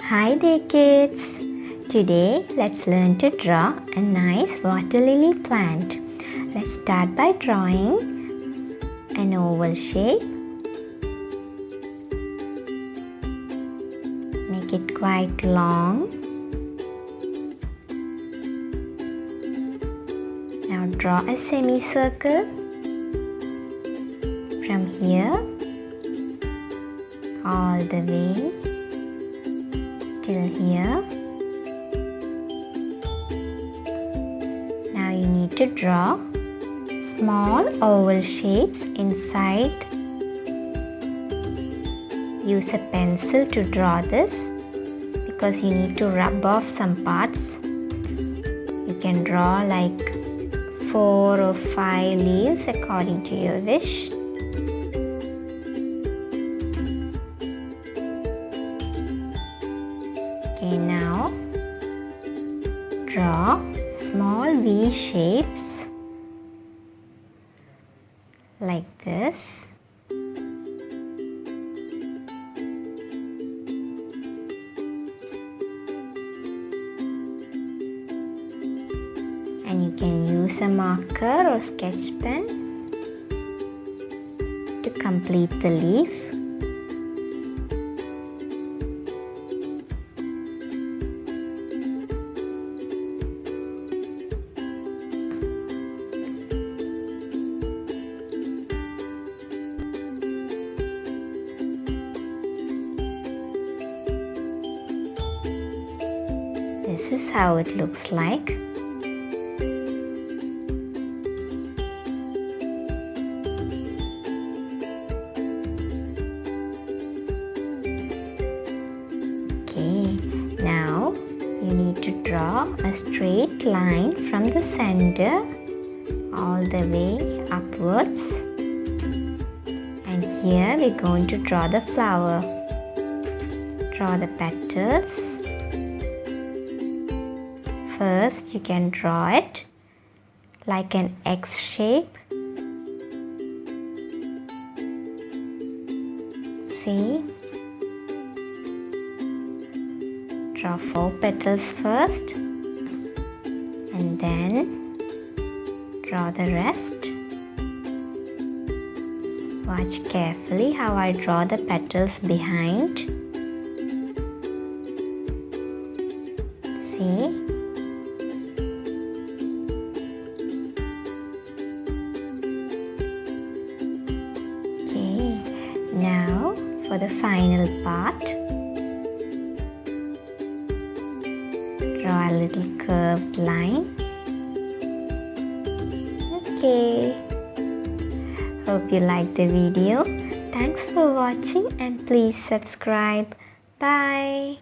Hi there kids! Today let's learn to draw a nice water lily plant. Let's start by drawing an oval shape. Make it quite long. Now draw a semicircle from here all the way till here. Now you need to draw small oval shapes inside. Use a pencil to draw this because you need to rub off some parts. You can draw like 4 or 5 leaves according to your wish. Okay, now draw small V shapes like this. And you can use a marker or sketch pen to complete the leaf. This is how it looks like. Okay, now you need to draw a straight line from the center all the way upwards. And here we're going to draw the flower. Draw the petals. First, you can draw it like an X shape. See? Draw 4 petals first and then draw the rest. Watch carefully how I draw the petals behind. See? Now for the final part, draw a little curved line. Okay, hope you liked the video. Thanks for watching and please subscribe. Bye.